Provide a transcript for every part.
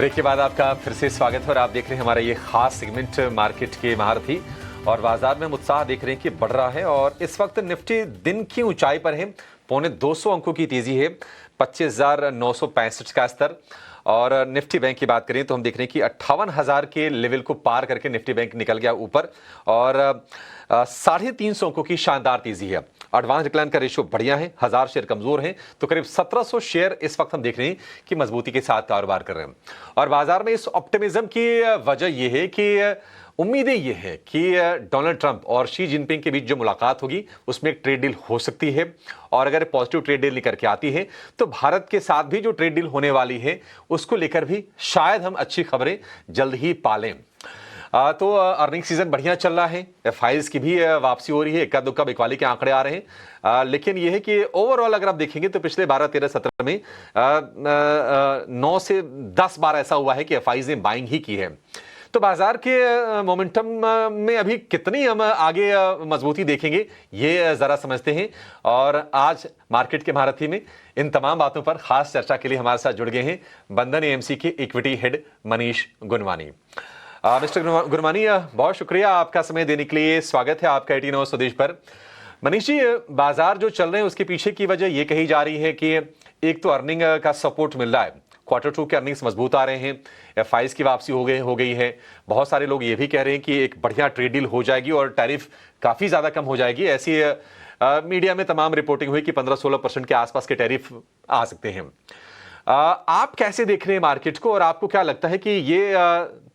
Break के बाद आपका फिर से स्वागत है और आप देख रहे हैं हमारा ये खास सेगमेंट मार्केट के महारथी। और बाजार में हम उत्साह देख रहे हैं कि बढ़ रहा है और इस वक्त निफ्टी दिन की ऊंचाई पर है। 250 अंकों की तेजी है, 25,965 का स्तर। और निफ्टी बैंक की बात करें तो हम देख रहे हैं कि 58,000 के लेवल को पार करके निफ्टी बैंक निकल गया ऊपर और 350 अंकों की शानदार तेजी है। एडवांस डिक्लाइन का रेशियो बढ़िया है, 1000 शेयर कमजोर हैं तो करीब 1700 शेयर इस वक्त हम देख रहे हैं कि मजबूती के साथ कारोबार कर रहे हैं। और बाजार में इस ऑप्टिमिज्म की वजह यह है कि उम्मीदें ये है कि डोनाल्ड ट्रंप और शी जिनपिंग के बीच जो मुलाकात होगी उसमें एक ट्रेड डील हो सकती है। और अगर पॉजिटिव ट्रेड डील निकल के आती है तो भारत के साथ भी जो ट्रेड डील होने वाली है उसको लेकर भी शायद हम अच्छी खबरें जल्द ही पालें। तो अर्निंग सीजन बढ़िया चल रहा है, एफआईज की भी वापसी हो रही है, इक्का दुक्का बिकवाली के आंकड़े आ रहे हैं। लेकिन यह है कि ओवरऑल अगर आप देखेंगे तो पिछले 12, 13, 17 में 9 से 10 बार ऐसा हुआ है कि एफआईज ने बाइंग ही की है। तो बाजार के मोमेंटम में अभी कितनी हम आगे मजबूती देखेंगे ये जरा समझते हैं। और आज मार्केट के महारथी में इन तमाम बातों पर खास चर्चा के लिए हमारे साथ जुड़ गए हैं बंधन एएमसी के equity head Manish Gunwani. Mister Gurmani, बहुत शुक्रिया आपका समय देने के लिए। स्वागत है आपका 18 स्वदेश पर। मनीष जी, बाजार जो चल रहे हैं उसके पीछे की वजह ये कही जा रही है कि एक तो अर्निंग का सपोर्ट मिल रहा है, Q2 के अर्निंग्स मजबूत आ रहे हैं, एफआईज की वापसी हो गई है। बहुत सारे लोग ये भी कह रहे हैं कि एक बढ़िया ट्रेड डील हो जाएगी और टैरिफ काफी ज्यादा कम हो जाएगी। ऐसी मीडिया में तमाम रिपोर्टिंग हुई कि 15-16% के आसपास के टैरिफ आ सकते हैं। आप कैसे देख रहे हैं मार्केट को और आपको क्या लगता है कि ये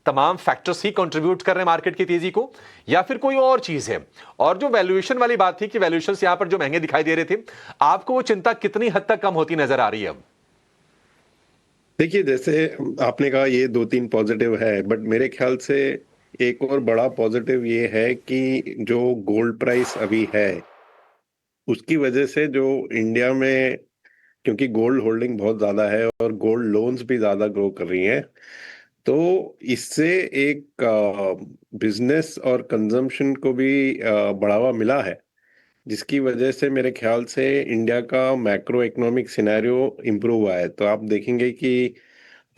तमाम फैक्टर्स ही कंट्रीब्यूट कर रहे हैं मार्केट की तेजी को या फिर कोई और चीज है? और जो वैल्यूएशन वाली बात थी कि वैल्यूएशंस यहां पर जो महंगे दिखाई दे रहे थे, आपको वो चिंता कितनी हद तक कम होती नजर आ रही है अब? देखिए, जैसे आपने कहा ये 2-3 पॉजिटिव है, बट मेरे ख्याल से एक और बड़ा पॉजिटिव ये है कि जो गोल्ड प्राइस अभी है उसकी वजह से जो इंडिया में, क्योंकि गोल्ड होल्डिंग बहुत ज्यादा है और गोल्ड लोन्स भी ज्यादा ग्रो कर रही हैं, तो इससे एक बिजनेस और कंजम्पशन को भी बढ़ावा मिला है, जिसकी वजह से मेरे ख्याल से इंडिया का मैक्रो इकोनॉमिक सिनेरियो इम्प्रूव हुआ है। तो आप देखेंगे कि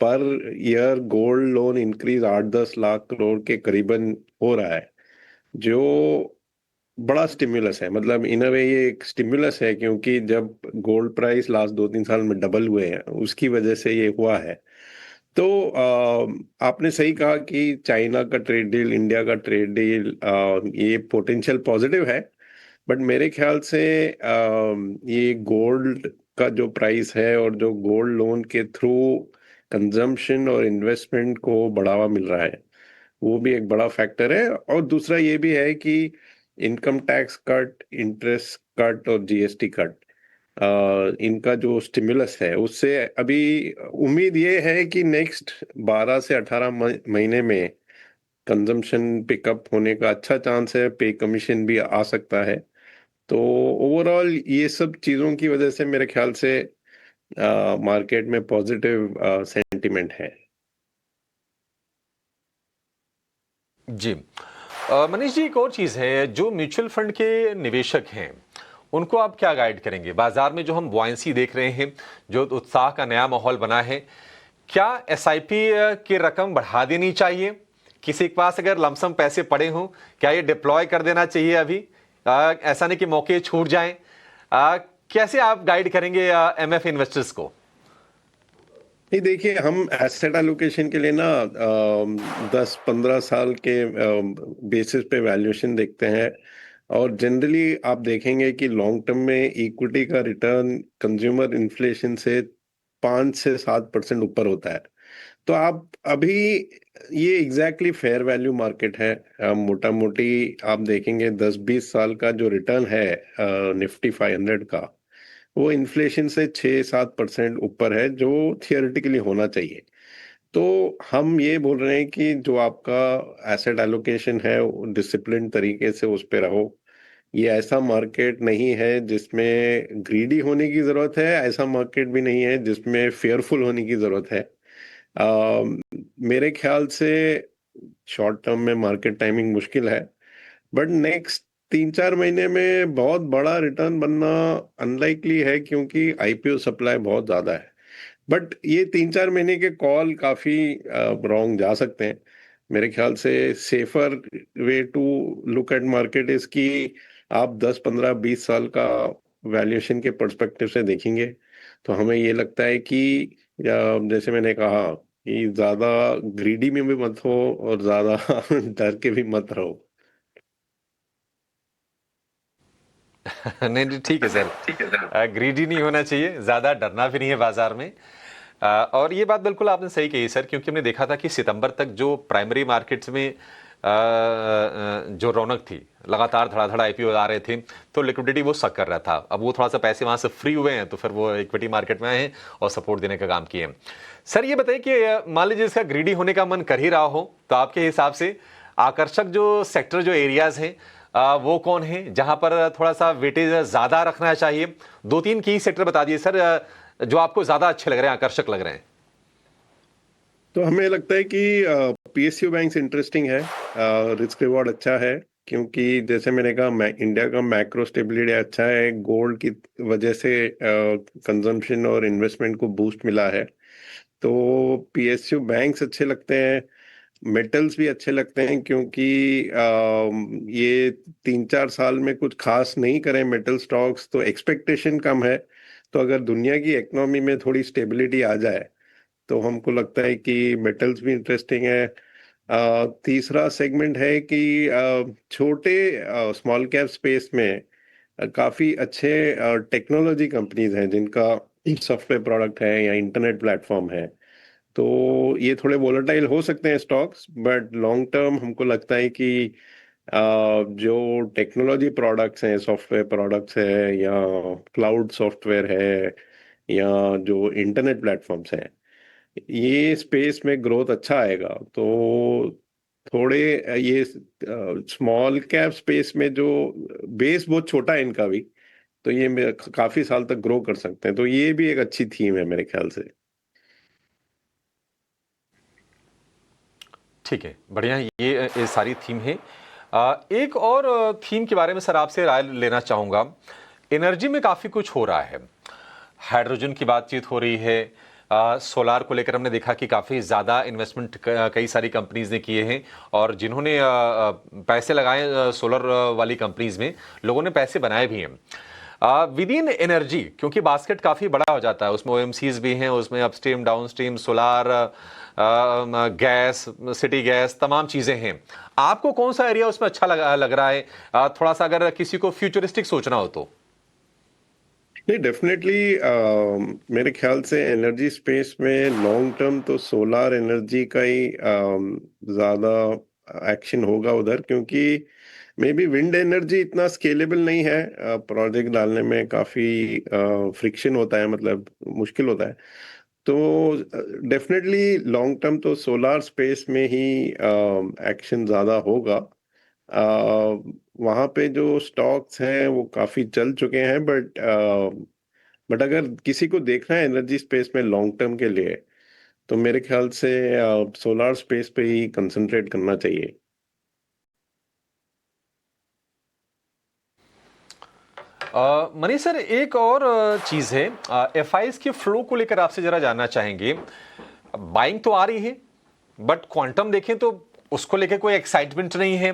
per year gold loan increase 8-10 lakh crore के करीबन हो रहा है, जो बड़ा स्टिमुलस है। मतलब इन अ वे ये एक स्टिमुलस है, क्योंकि जब गोल्ड प्राइस लास्ट 2-3 साल में डबल हुए हैं उसकी वजह से ये हुआ है। तो आपने सही कहा कि चाइना का ट्रेड डील, इंडिया का ट्रेड डील, ये पोटेंशियल पॉजिटिव है। बट मेरे ख्याल से ये गोल्ड का जो प्राइस है और जो गोल्ड लोन के थ्रू कंजम्पशन और इन्वेस्टमेंट को बढ़ावा मिल रहा है, वो भी एक बड़ा फैक्टर है। और दूसरा ये भी है कि income tax cut, interest cut और जीएसटी कट, इनका जो स्टिमुलस है उससे अभी उम्मीद ये है कि नेक्स्ट 12 से 18 महीने में कंजम्पशन पिकअप होने का अच्छा चांस है, पे कमीशन भी आ सकता है। तो ओवरऑल ये सब चीजों की वजह से मेरे ख्याल से मार्केट में पॉजिटिव सेंटिमेंट है। जी मनीष जी, एक और चीज है, जो म्यूचुअल फंड के निवेशक हैं उनको आप क्या गाइड करेंगे? बाजार में जो हम बुआयंसी देख रहे हैं, जो उत्साह का नया माहौल बना है, क्या एसआईपी की रकम बढ़ा देनी चाहिए? किसी के पास अगर लमसम पैसे पड़े हों, क्या ये डिप्लॉय कर देना चाहिए अभी? ऐसा नहीं कि मौके छूट जाएं। कैसे आप गाइड करेंगे एमएफ इन्वेस्टर्स को? नहीं, देखिए, हम एसेट एलोकेशन के लिए ना 10-15 साल के बेसिस पे वैल्यूएशन देखते हैं। और जनरली आप देखेंगे कि लॉन्ग टर्म में इक्विटी का रिटर्न कंज्यूमर इन्फ्लेशन से 5 से 7% ऊपर होता है। तो आप अभी ये एग्जैक्टली फेयर वैल्यू मार्केट है। मोटा मोटी आप देखेंगे 10-20 साल का जो रिटर्न है निफ्टी 500 का, वो इन्फ्लेशन से 6-7% ऊपर है, जो थियोरेटिकली होना चाहिए। तो हम ये बोल रहे हैं कि जो आपका एसेट एलोकेशन है डिसिप्लिन तरीके से उस पे रहो। ये ऐसा मार्केट नहीं है जिसमें ग्रीडी होने की जरूरत है, ऐसा मार्केट भी नहीं है जिसमें फेयरफुल होने की जरूरत है। मेरे ख्याल से शॉर्ट टर्म में मार्केट टाइमिंग मुश्किल है, बट नेक्स्ट 3-4 महीने में बहुत बड़ा रिटर्न बनना अनलाइकली है, क्योंकि आईपीओ सप्लाई बहुत ज्यादा है। बट ये 3-4 महीने के कॉल काफी रॉन्ग जा सकते हैं। मेरे ख्याल से safer way to look at market is कि आप 10-15-20 साल का वैल्यूएशन के पर्सपेक्टिव से देखेंगे, तो हमें ये लगता है कि जैसे मैंने कहा कि ज्यादा ग्रीडी में भी मत हो और ज्यादा डर के भी मत रहो। नहीं नहीं, ठीक है ठीक है सर। सर, ग्रीडी नहीं होना चाहिए, ज़्यादा डरना भी नहीं है बाजार में। और ये बात बिल्कुल आपने सही कही सर, क्योंकि हमने देखा था कि सितंबर तक जो प्राइमरी मार्केट्स में जो रौनक थी, लगातार धड़ाधड़ आईपीओ आ रहे थे, तो लिक्विडिटी वो सक कर रहा था। अब वो थोड़ा सा पैसे वहां से फ्री हुए हैं, तो फिर वो इक्विटी मार्केट में आए हैं और सपोर्ट देने का काम किए हैं। सर ये बताइए कि मान लीजिए इसका ग्रीडी होने का मन कर ही रहा हो, तो आपके हिसाब से आकर्षक जो सेक्टर, जो एरियाज हैं, वो कौन है जहां पर थोड़ा सा वेटेज ज्यादा रखना चाहिए? 2-3 की सेक्टर बता दिए सर, जो आपको ज्यादा अच्छे लग रहे हैं, आकर्षक लग रहे हैं। तो हमें लगता है कि पीएसयू बैंक्स इंटरेस्टिंग है, रिस्क रिवॉर्ड अच्छा है, क्योंकि जैसे मैंने कहा इंडिया का मैक्रो स्टेबिलिटी अच्छा है, गोल्ड की वजह से कंजम्पशन और इन्वेस्टमेंट को बूस्ट मिला है, तो पीएसयू बैंक्स अच्छे लगते हैं। मेटल्स भी अच्छे लगते हैं, क्योंकि ये 3-4 साल में कुछ खास नहीं करे मेटल स्टॉक्स, तो एक्सपेक्टेशन कम है। तो अगर दुनिया की इकोनॉमी में थोड़ी स्टेबिलिटी आ जाए, तो हमको लगता है कि मेटल्स भी इंटरेस्टिंग है। तीसरा सेगमेंट है कि छोटे स्मॉल कैप स्पेस में काफी अच्छे टेक्नोलॉजी कंपनीज हैं जिनका सॉफ्टवेयर प्रोडक्ट है या इंटरनेट प्लेटफॉर्म है, तो ये थोड़े वोलेटाइल हो सकते हैं स्टॉक्स, बट लॉन्ग टर्म हमको लगता है कि जो टेक्नोलॉजी प्रोडक्ट्स हैं, सॉफ्टवेयर प्रोडक्ट्स है या क्लाउड सॉफ्टवेयर है या जो इंटरनेट प्लेटफॉर्म्स हैं, ये स्पेस में ग्रोथ अच्छा आएगा। तो थोड़े ये स्मॉल कैप स्पेस में जो बेस बहुत छोटा है इनका भी, तो ये काफी साल तक ग्रो कर सकते हैं, तो ये भी एक अच्छी थीम है मेरे ख्याल से। ठीक है, बढ़िया। ये सारी थीम है। एक और थीम के बारे में सर आपसे राय लेना चाहूंगा। एनर्जी में काफी कुछ हो रहा है, हाइड्रोजन की बातचीत हो रही है, सोलार को लेकर हमने देखा कि काफी ज्यादा इन्वेस्टमेंट कई सारी कंपनीज ने किए हैं, और जिन्होंने पैसे लगाए सोलर वाली कंपनीज में, लोगों ने पैसे बनाए भी हैं। विद इन एनर्जी, क्योंकि बास्केट काफी बड़ा हो जाता है, उसमें ओएमसीज भी हैं, उसमें upstream downstream solar, gas, city gas, तमाम चीजें हैं। आपको कौन सा एरिया उसमें अच्छा लग रहा है, थोड़ा सा अगर किसी को फ्यूचरिस्टिक सोचना हो तो? नहीं, डेफिनेटली मेरे ख्याल से एनर्जी स्पेस में लॉन्ग टर्म तो सोलार एनर्जी का ही ज्यादा एक्शन होगा उधर, क्योंकि मे बी विंड एनर्जी इतना स्केलेबल नहीं है, प्रोजेक्ट डालने में काफी फ्रिक्शन होता है, मतलब मुश्किल होता है। तो डेफिनेटली लॉन्ग टर्म तो सोलार स्पेस में ही एक्शन ज्यादा होगा। वहाँ पे जो स्टॉक्स हैं वो काफी चल चुके हैं, बट अगर किसी को देखना है एनर्जी स्पेस में लॉन्ग टर्म के लिए, तो मेरे ख्याल से सोलार स्पेस पे ही कंसंट्रेट करना चाहिए। मनीष सर, एक और चीज है, एफआईज के फ्लो को लेकर आपसे जरा जानना चाहेंगे। बाइंग तो आ रही है, बट क्वांटम देखें तो उसको लेकर कोई एक्साइटमेंट नहीं है।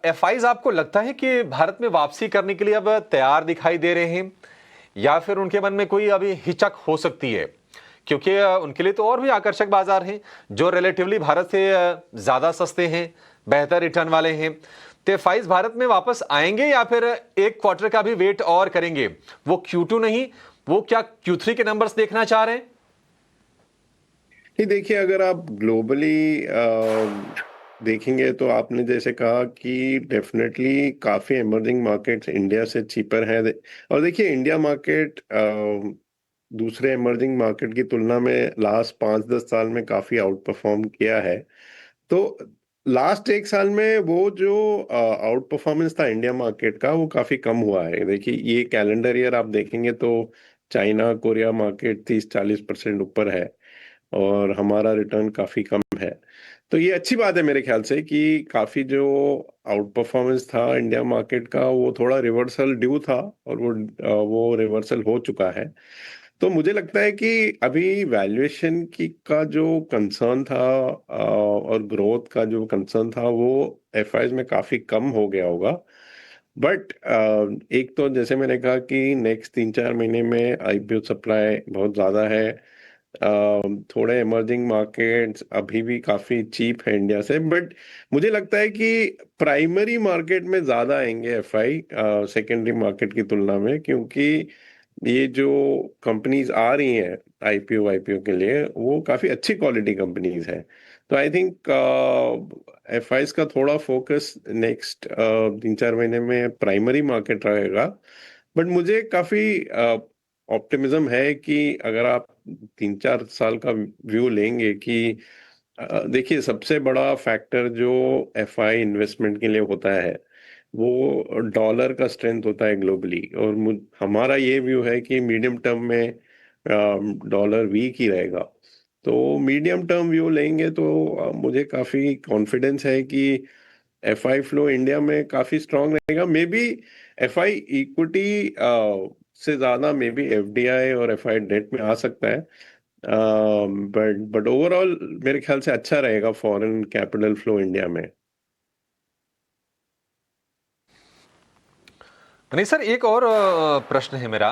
एफआईज आपको लगता है कि भारत में वापसी करने के लिए अब तैयार दिखाई दे रहे हैं, या फिर उनके मन में कोई अभी हिचक हो सकती है? क्योंकि उनके लिए तो और भी आकर्षक बाजार हैं, जो रिलेटिवली भारत से ज्यादा सस्ते हैं, बेहतर रिटर्न वाले हैं। तो एफआईज भारत में वापस आएंगे, या फिर एक क्वार्टर का भी वेट और करेंगे? वो Q2 नहीं, वो क्या Q3 के नंबर्स देखना चाह रहे हैं? नहीं, देखिए, अगर आप ग्लोबली देखेंगे तो आपने जैसे कहा कि डेफिनेटली काफी इमर्जिंग मार्केट्स इंडिया से चीपर है। और देखिए, इंडिया मार्केट दूसरे इमर्जिंग मार्केट की तुलना में लास्ट 5-10 साल में काफी आउट परफॉर्म किया है। तो लास्ट 1 साल में वो जो आउट परफॉर्मेंस था इंडिया मार्केट का, वो काफी कम हुआ है। देखिए, ये कैलेंडर ईयर आप देखेंगे तो चाइना कोरिया मार्केट 30-40% ऊपर है, और हमारा रिटर्न काफी कम है। तो ये अच्छी बात है मेरे ख्याल से कि काफी जो आउट परफॉर्मेंस था इंडिया मार्केट का, वो थोड़ा रिवर्सल ड्यू था, और वो रिवर्सल हो चुका है। तो मुझे लगता है कि अभी वैल्यूएशन की का जो कंसर्न था और ग्रोथ का जो कंसर्न था वो एफआईज में काफी कम हो गया होगा। बट एक तो जैसे मैंने कहा कि नेक्स्ट 3-4 महीने में आईपीओ सप्लाई बहुत ज्यादा है। थोड़े इमर्जिंग मार्केट्स अभी भी काफी चीप है इंडिया से, बट मुझे लगता है कि प्राइमरी मार्केट में ज्यादा आएंगे एफआई सेकेंडरी मार्केट की तुलना में, क्योंकि ये जो कंपनीज आ रही हैं आईपीओ आईपीओ के लिए वो काफी अच्छी क्वालिटी कंपनीज हैं। तो आई थिंक एफआईज का थोड़ा फोकस नेक्स्ट 3-4 महीने में प्राइमरी मार्केट रहेगा। बट मुझे काफी ऑप्टिमिज्म है कि अगर आप 3-4 साल का व्यू लेंगे कि देखिए सबसे बड़ा फैक्टर जो एफआई इन्वेस्टमेंट के लिए होता है वो डॉलर का स्ट्रेंथ होता है ग्लोबली, और हमारा ये व्यू है कि मीडियम टर्म में डॉलर वीक ही रहेगा। तो मीडियम टर्म व्यू लेंगे तो मुझे काफी कॉन्फिडेंस है कि एफआई फ्लो इंडिया में काफी स्ट्रांग रहेगा। मे बी एफआई इक्विटी से ज्यादा मे बी एफडीआई और एफआई डेट में आ सकता है। बट ओवरऑल मेरे ख्याल से अच्छा रहेगा फॉरेन कैपिटल फ्लो इंडिया में। नहीं सर, एक और प्रश्न है मेरा।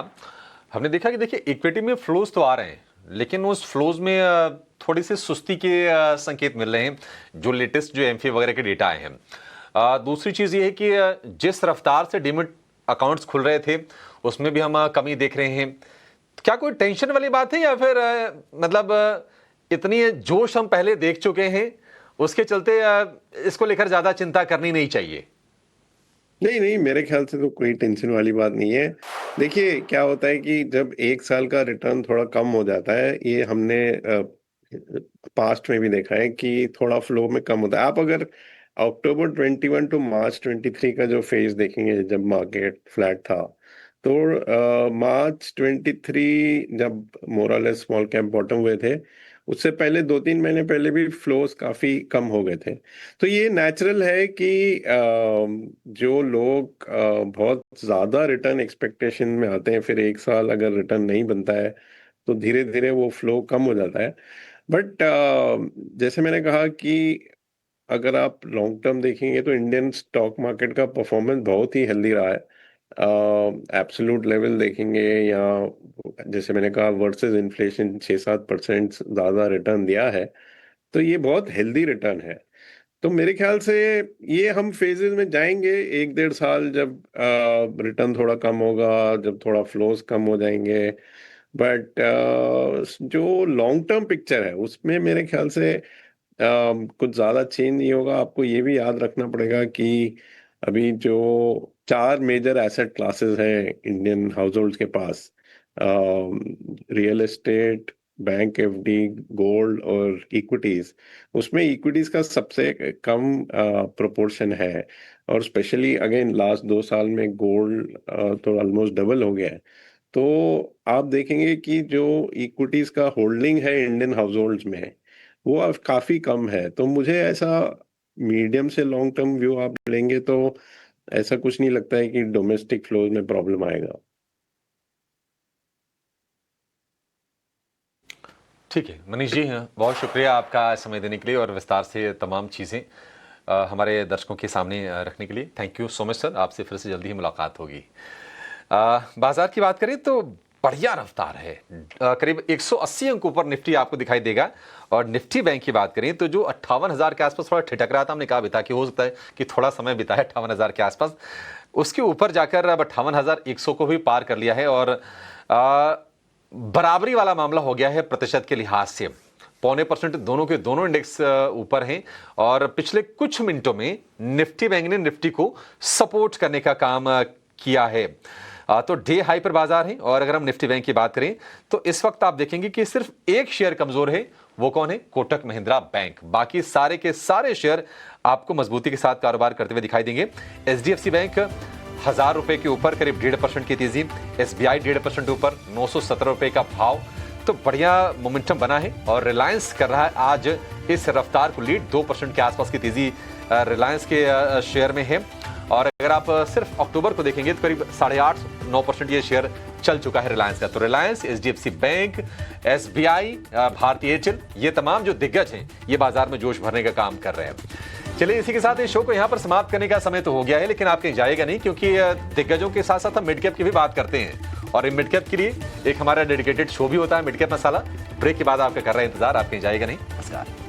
हमने देखा कि देखिए इक्विटी में फ्लोज तो आ रहे हैं, लेकिन उस फ्लोज में थोड़ी सी सुस्ती के संकेत मिल रहे हैं जो लेटेस्ट जो एमफी वगैरह के डेटा आए हैं। दूसरी चीज ये है कि जिस रफ्तार से डीमैट अकाउंट्स खुल रहे थे उसमें भी हम कमी देख रहे हैं। क्या कोई टेंशन वाली बात है या फिर मतलब इतनी जोश हम पहले देख चुके हैं उसके चलते इसको लेकर ज्यादा चिंता करनी नहीं चाहिए? नहीं नहीं, मेरे ख्याल से तो कोई टेंशन वाली बात नहीं है। देखिए क्या होता है कि जब एक साल का रिटर्न थोड़ा कम हो जाता है, ये हमने पास्ट में भी देखा है कि थोड़ा फ्लो में कम होता है। आप अगर अक्टूबर 21 टू मार्च 23 का जो फेज देखेंगे जब मार्केट फ्लैट था, तो मार्च 23 जब मोरलेस स्मॉल कैप बॉटम हुए थे, उससे पहले 2-3 महीने पहले भी फ्लोज काफी कम हो गए थे। तो ये नेचुरल है कि जो लोग बहुत ज्यादा रिटर्न एक्सपेक्टेशन में आते हैं, फिर एक साल अगर रिटर्न नहीं बनता है तो धीरे धीरे वो फ्लो कम हो जाता है। बट जैसे मैंने कहा कि अगर आप लॉन्ग टर्म देखेंगे तो इंडियन स्टॉक मार्केट का परफॉर्मेंस बहुत ही हेल्दी रहा है। एब्सोल्यूट लेवल देखेंगे या जैसे मैंने कहा वर्सेस इन्फ्लेशन 6-7% ज्यादा रिटर्न दिया है, तो ये बहुत हेल्दी रिटर्न है। तो मेरे ख्याल से ये हम फेजेस में जाएंगे 1-1.5 साल, जब रिटर्न थोड़ा कम होगा, जब थोड़ा फ्लोज कम हो जाएंगे। बट जो लॉन्ग टर्म पिक्चर है उसमें मेरे ख्याल से कुछ ज्यादा चेंज नहीं होगा। आपको ये भी याद रखना पड़ेगा कि अभी जो 4 मेजर एसेट क्लासेस हैं इंडियन हाउस होल्ड के पास, real estate, bank FD, gold और इक्विटीज, उसमें इक्विटीज का सबसे कम प्रोपोर्शन है। और स्पेशली अगेन लास्ट 2 साल में गोल्ड तो ऑलमोस्ट डबल हो गया है। तो आप देखेंगे कि जो इक्विटीज का होल्डिंग है इंडियन हाउस होल्ड्स में वो अब काफी कम है। तो मुझे ऐसा मीडियम से लॉन्ग टर्म व्यू आप लेंगे तो ऐसा कुछ नहीं लगता है कि डोमेस्टिक फ्लोज में प्रॉब्लम आएगा। ठीक है मनीष जी, बहुत शुक्रिया आपका समय देने के लिए और विस्तार से तमाम चीज़ें हमारे दर्शकों के सामने रखने के लिए। Thank you so much sir, आपसे फिर से जल्दी ही मुलाकात होगी। बाजार की बात करें तो बढ़िया रफ्तार है, करीब 180 अंकों पर निफ्टी आपको दिखाई देगा। और निफ्टी बैंक की बात करें तो जो 58,000 के आसपास थोड़ा ठिठक रहा था, हमने कहा भी था कि हो सकता है कि थोड़ा समय बिता है 58,000 के आसपास, उसके ऊपर जाकर अब 58,100 को भी पार कर लिया है। और बराबरी वाला मामला हो गया है प्रतिशत के लिहाज से, 0.25% दोनों के दोनों इंडेक्स ऊपर हैं। और पिछले कुछ मिनटों में निफ्टी बैंक ने निफ्टी को सपोर्ट करने का काम किया है। तो डे हाई पर बाजार है। और अगर हम निफ्टी बैंक की बात करें तो इस वक्त आप देखेंगे कि सिर्फ एक शेयर कमजोर है, वो कौन है? कोटक महिंद्रा बैंक। बाकी सारे के सारे शेयर आपको मजबूती के साथ कारोबार करते हुए दिखाई देंगे। एचडीएफसी बैंक 1,000 रुपए के ऊपर करीब 1.5% की तेजी, एसबीआई 1.5% ऊपर 917 रुपए का भाव। तो बढ़िया मोमेंटम बना है और रिलायंस कर रहा है आज इस रफ्तार को लीड, 2% के आसपास की तेजी रिलायंस के शेयर में है। और अगर आप सिर्फ अक्टूबर को देखेंगे तो करीब 8.5 9% ये शेयर चल चुका है रिलायंस का। तो रिलायंस, एचडीएफसी बैंक, एसबीआई, भारतीय एयरटेल, ये तमाम जो दिग्गज हैं ये बाजार में जोश भरने का काम कर रहे हैं। चलिए इसी के साथ इस शो को यहाँ पर समाप्त करने का समय तो हो गया है, लेकिन आप कहीं जाएगा नहीं, क्योंकि दिग्गजों के साथ साथ हम मिड कैप की भी बात करते हैं और इन मिड कैप के लिए एक हमारा डेडिकेटेड शो भी होता है, मिड कैप मसाला। ब्रेक के बाद आपका कर रहा है इंतजार, आप कहीं जाएगा नहीं। नमस्कार।